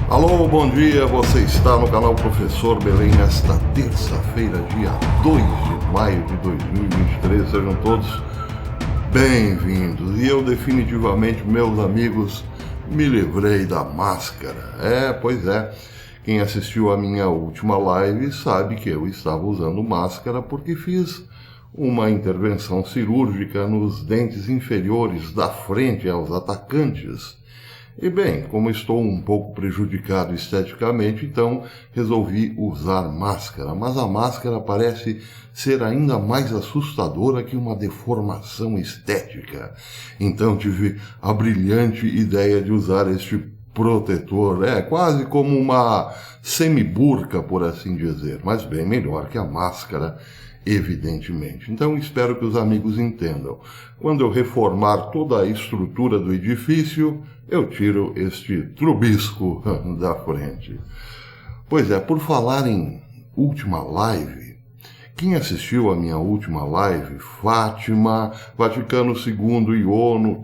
Alô, bom dia, você está no canal Professor Belém nesta terça-feira, dia 2 de maio de 2023, sejam todos bem-vindos. E eu definitivamente, meus amigos, me livrei da máscara. Pois é, quem assistiu a minha última live sabe que eu estava usando máscara porque fiz uma intervenção cirúrgica nos dentes inferiores da frente aos atacantes. E bem, como estou um pouco prejudicado esteticamente, então resolvi usar máscara. Mas a máscara parece ser ainda mais assustadora que uma deformação estética. Então tive a brilhante ideia de usar este protetor. Quase como uma semi-burca, por assim dizer, mas bem melhor que a máscara, evidentemente. Então espero que os amigos entendam. Quando eu reformar toda a estrutura do edifício, eu tiro este trubisco da frente. Pois é, por falar em última live, quem assistiu a minha última live, Fátima, Vaticano II e ONU,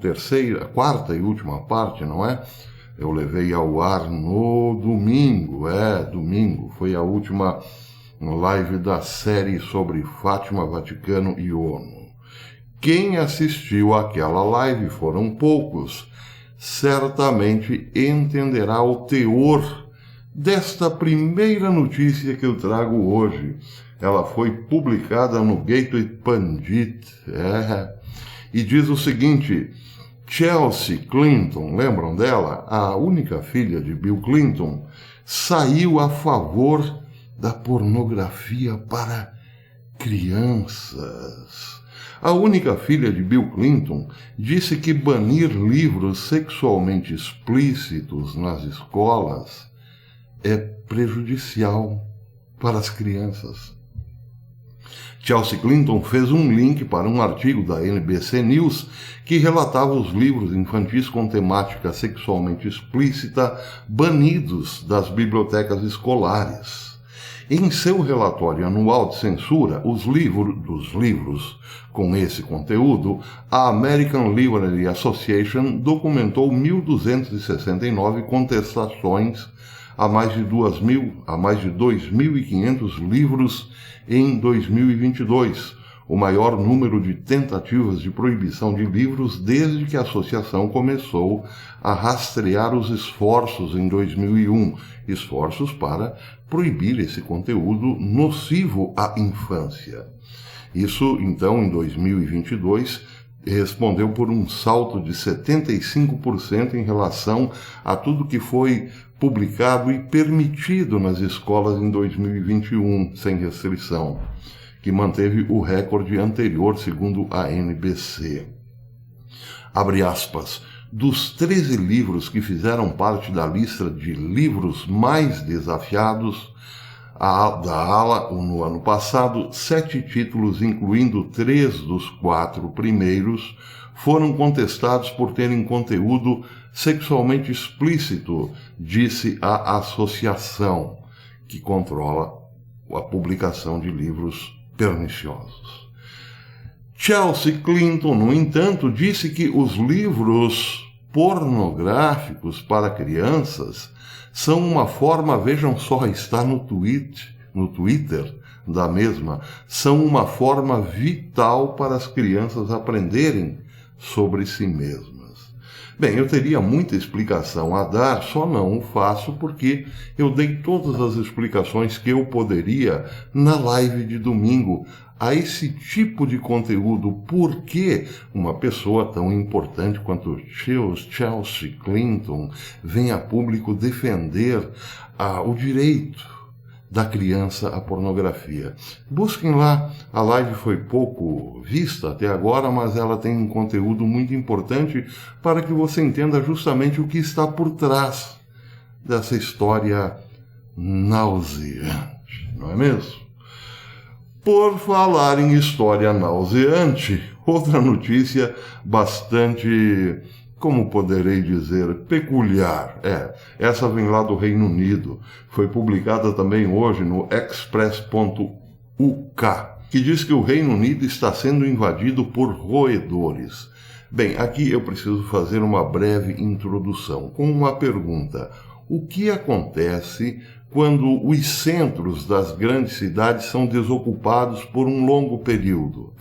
quarta e última parte, não é? Eu levei ao ar no domingo, domingo, foi a última live da série sobre Fátima, Vaticano e ONU. Quem assistiu àquela live, foram poucos, certamente entenderá o teor desta primeira notícia que eu trago hoje. Ela foi publicada no Gateway Pundit, e diz o seguinte: Chelsea Clinton, lembram dela? A única filha de Bill Clinton, saiu a favor da pornografia para crianças. A única filha de Bill Clinton disse que banir livros sexualmente explícitos nas escolas é prejudicial para as crianças. Chelsea Clinton fez um link para um artigo da NBC News que relatava os livros infantis com temática sexualmente explícita banidos das bibliotecas escolares. Em seu relatório anual de censura dos livros com esse conteúdo, a American Library Association documentou 1.269 contestações a mais de 2.500 livros em 2022, o maior número de tentativas de proibição de livros desde que a associação começou a rastrear os esforços em 2001, esforços para proibir esse conteúdo nocivo à infância. Isso, então, em 2022, respondeu por um salto de 75% em relação a tudo que foi publicado e permitido nas escolas em 2021, sem restrição, que manteve o recorde anterior, segundo a NBC. Abre aspas. Dos 13 livros que fizeram parte da lista de livros mais desafiados da ALA no ano passado, 7 títulos, incluindo 3 dos 4 primeiros, foram contestados por terem conteúdo sexualmente explícito, disse a associação que controla a publicação de livros perniciosos. Chelsea Clinton, no entanto, disse que os livros pornográficos para crianças são uma forma, vejam só, está no Twitter da mesma, são uma forma vital para as crianças aprenderem sobre si mesmas. Bem, eu teria muita explicação a dar, só não o faço porque eu dei todas as explicações que eu poderia na live de domingo a esse tipo de conteúdo. Por que uma pessoa tão importante quanto Chelsea Clinton vem a público defender o direito da criança à pornografia? Busquem lá, a live foi pouco vista até agora, mas ela tem um conteúdo muito importante para que você entenda justamente o que está por trás dessa história nauseante, não é mesmo? Por falar em história nauseante, outra notícia bastante, como poderei dizer, peculiar. Essa vem lá do Reino Unido. Foi publicada também hoje no Express.uk, que diz que o Reino Unido está sendo invadido por roedores. Bem, aqui eu preciso fazer uma breve introdução com uma pergunta. o que acontece quando os centros das grandes cidades são desocupados por um longo período?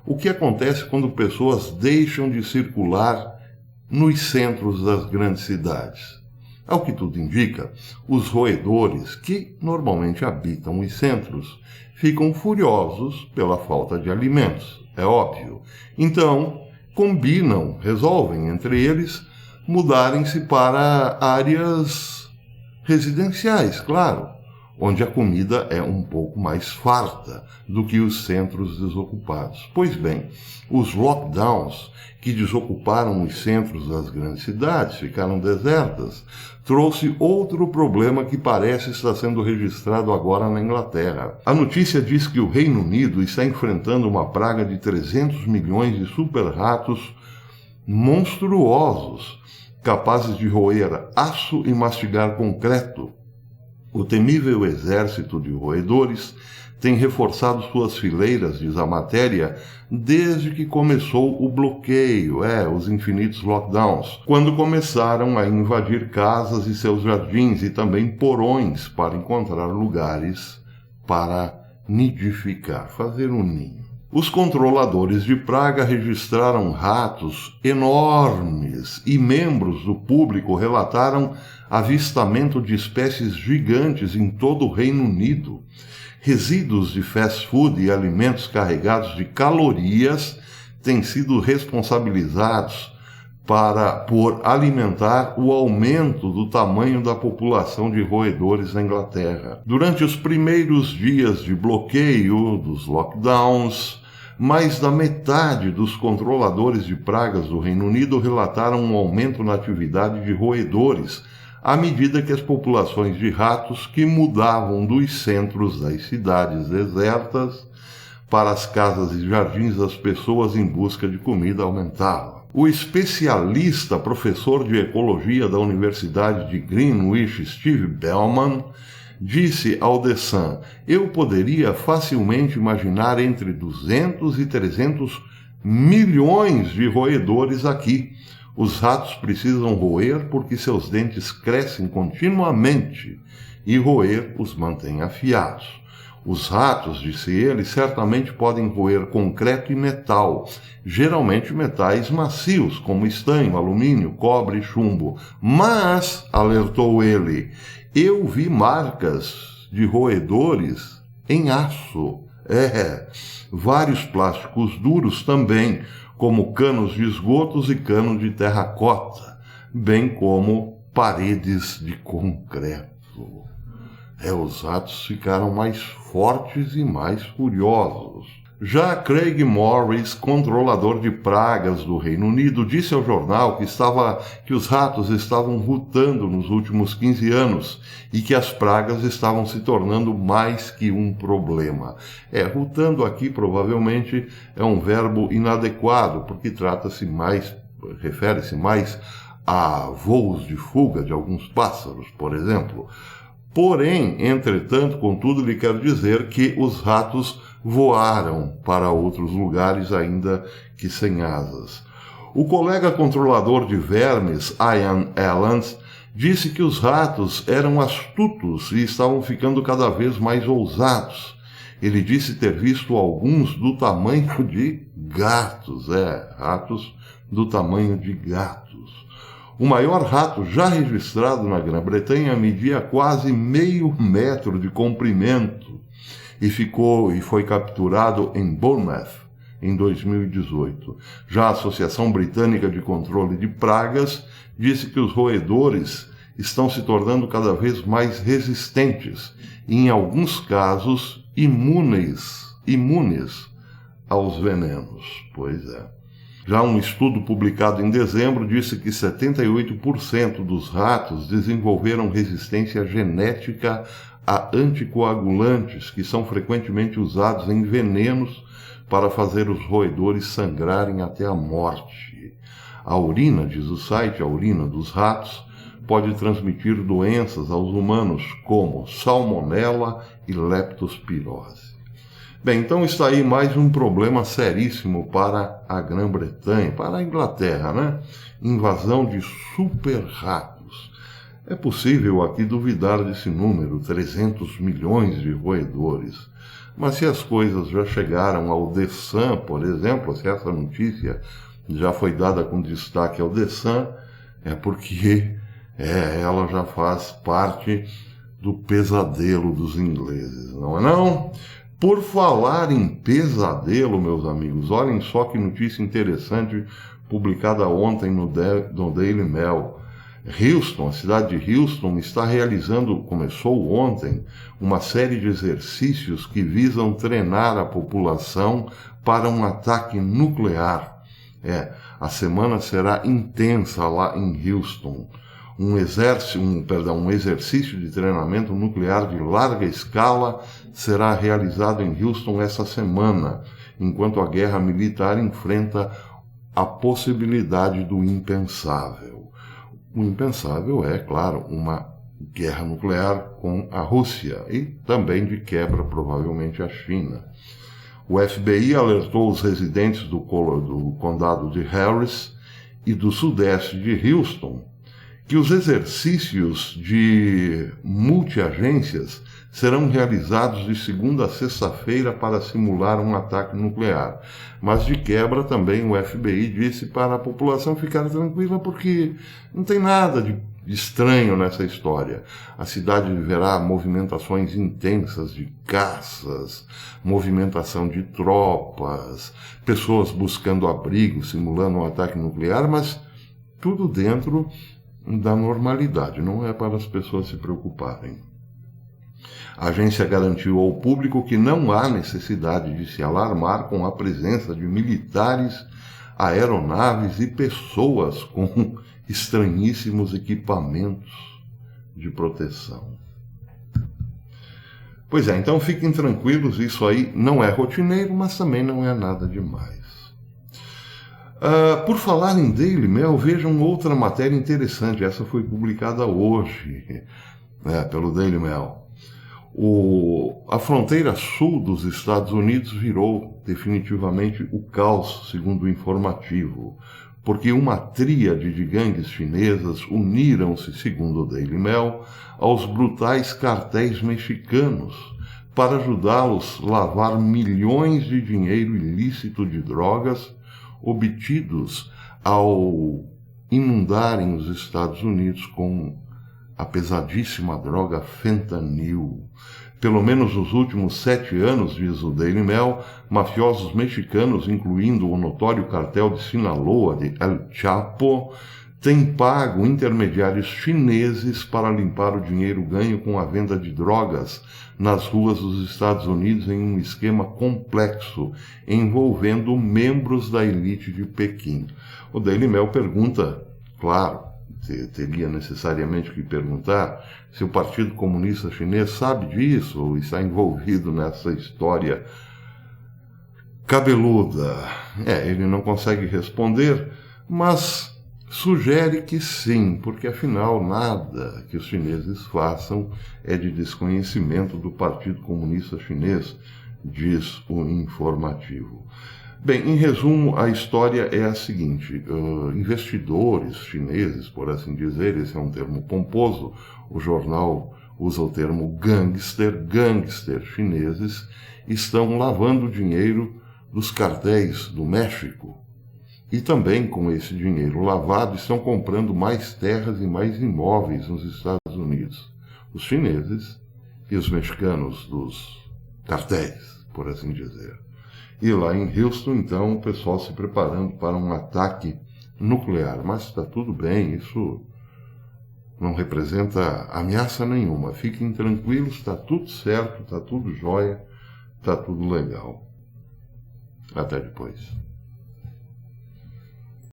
O que acontece quando pessoas deixam de circular nos centros das grandes cidades? Ao que tudo indica, os roedores, que normalmente habitam os centros, ficam furiosos pela falta de alimentos, é óbvio. Então, resolvem entre eles mudarem-se para áreas residenciais, claro, onde a comida é um pouco mais farta do que os centros desocupados. Pois bem, os lockdowns que desocuparam os centros das grandes cidades, ficaram desertas, trouxe outro problema que parece estar sendo registrado agora na Inglaterra. A notícia diz que o Reino Unido está enfrentando uma praga de 300 milhões de super-ratos monstruosos, capazes de roer aço e mastigar concreto. O temível exército de roedores tem reforçado suas fileiras, diz a matéria, desde que começou o bloqueio, os infinitos lockdowns, quando começaram a invadir casas e seus jardins e também porões para encontrar lugares para nidificar, fazer um ninho. Os controladores de praga registraram ratos enormes e membros do público relataram avistamento de espécies gigantes em todo o Reino Unido. Resíduos de fast food e alimentos carregados de calorias têm sido responsabilizados por alimentar o aumento do tamanho da população de roedores na Inglaterra. Durante os primeiros dias de bloqueio dos lockdowns, mais da metade dos controladores de pragas do Reino Unido relataram um aumento na atividade de roedores, à medida que as populações de ratos que mudavam dos centros das cidades desertas para as casas e jardins das pessoas em busca de comida aumentavam. O especialista professor de ecologia da Universidade de Greenwich, Steve Bellman, disse ao The Sun: "Eu poderia facilmente imaginar entre 200 e 300 milhões de roedores aqui. Os ratos precisam roer porque seus dentes crescem continuamente e roer os mantém afiados. Os ratos, disse ele, certamente podem roer concreto e metal, geralmente metais macios, como estanho, alumínio, cobre e chumbo. Mas, alertou ele, eu vi marcas de roedores em aço. Vários plásticos duros também, como canos de esgotos e canos de terracota, bem como paredes de concreto. Os ratos ficaram mais fortes e mais furiosos. Já Craig Morris, controlador de pragas do Reino Unido, disse ao jornal que os ratos estavam rutando nos últimos 15 anos e que as pragas estavam se tornando mais que um problema. Rutando aqui provavelmente é um verbo inadequado, porque refere-se mais a voos de fuga de alguns pássaros, por exemplo. Porém, entretanto, contudo, ele quer dizer que os ratos voaram para outros lugares ainda que sem asas. O colega controlador de vermes, Ian Allens, disse que os ratos eram astutos e estavam ficando cada vez mais ousados. Ele disse ter visto alguns do tamanho de gatos, ratos do tamanho de gatos. O maior rato já registrado na Grã-Bretanha media quase meio metro de comprimento e foi capturado em Bournemouth em 2018. Já a Associação Britânica de Controle de Pragas disse que os roedores estão se tornando cada vez mais resistentes e, em alguns casos, imunes aos venenos. Pois é. Já um estudo publicado em dezembro disse que 78% dos ratos desenvolveram resistência genética a anticoagulantes, que são frequentemente usados em venenos para fazer os roedores sangrarem até a morte. A urina, diz o site, a urina dos ratos, pode transmitir doenças aos humanos, como salmonela e leptospirose. Bem, então está aí mais um problema seríssimo para a Grã-Bretanha, para a Inglaterra, né? Invasão de super-ratos. É possível aqui duvidar desse número, 300 milhões de roedores. Mas se as coisas já chegaram ao The Sun, por exemplo, se essa notícia já foi dada com destaque ao The Sun, é porque ela já faz parte do pesadelo dos ingleses, não é não? Por falar em pesadelo, meus amigos, olhem só que notícia interessante publicada ontem no Daily Mail. Houston, a cidade de Houston, começou ontem, uma série de exercícios que visam treinar a população para um ataque nuclear. A semana será intensa lá em Houston. Um exercício de treinamento nuclear de larga escala será realizado em Houston essa semana, enquanto a guerra militar enfrenta a possibilidade do impensável. O impensável é, claro, uma guerra nuclear com a Rússia e também de quebra, provavelmente, a China. O FBI alertou os residentes do condado de Harris e do sudeste de Houston que os exercícios de multiagências serão realizados de segunda a sexta-feira para simular um ataque nuclear. Mas de quebra também o FBI disse para a população ficar tranquila porque não tem nada de estranho nessa história. A cidade verá movimentações intensas de caças, movimentação de tropas, pessoas buscando abrigo, simulando um ataque nuclear, mas tudo dentro da normalidade, não é para as pessoas se preocuparem. A agência garantiu ao público que não há necessidade de se alarmar com a presença de militares, aeronaves e pessoas com estranhíssimos equipamentos de proteção. Pois é, então fiquem tranquilos, isso aí não é rotineiro, mas também não é nada demais. Por falar em Daily Mail, vejam outra matéria interessante. Essa foi publicada hoje pelo Daily Mail. A fronteira sul dos Estados Unidos virou definitivamente o caos, segundo o informativo, porque uma tríade de gangues chinesas uniram-se, segundo o Daily Mail, aos brutais cartéis mexicanos para ajudá-los a lavar milhões de dinheiro ilícito de drogas obtidos ao inundarem os Estados Unidos com a pesadíssima droga fentanil. Pelo menos nos últimos 7 anos, diz o Daily Mail, mafiosos mexicanos, incluindo o notório cartel de Sinaloa de El Chapo, têm pago intermediários chineses para limpar o dinheiro ganho com a venda de drogas nas ruas dos Estados Unidos em um esquema complexo, envolvendo membros da elite de Pequim. O Daily Mail pergunta, claro, teria necessariamente que perguntar, se o Partido Comunista Chinês sabe disso ou está envolvido nessa história cabeluda. Ele não consegue responder, mas sugere que sim, porque afinal nada que os chineses façam é de desconhecimento do Partido Comunista Chinês, diz o informativo. Bem, em resumo, a história é a seguinte: investidores chineses, por assim dizer, esse é um termo pomposo, o jornal usa o termo gangster chineses, estão lavando dinheiro dos cartéis do México. E também, com esse dinheiro lavado, estão comprando mais terras e mais imóveis nos Estados Unidos. Os chineses e os mexicanos dos cartéis, por assim dizer. E lá em Houston, então, o pessoal se preparando para um ataque nuclear. Mas está tudo bem, isso não representa ameaça nenhuma. Fiquem tranquilos, está tudo certo, está tudo jóia, está tudo legal. Até depois.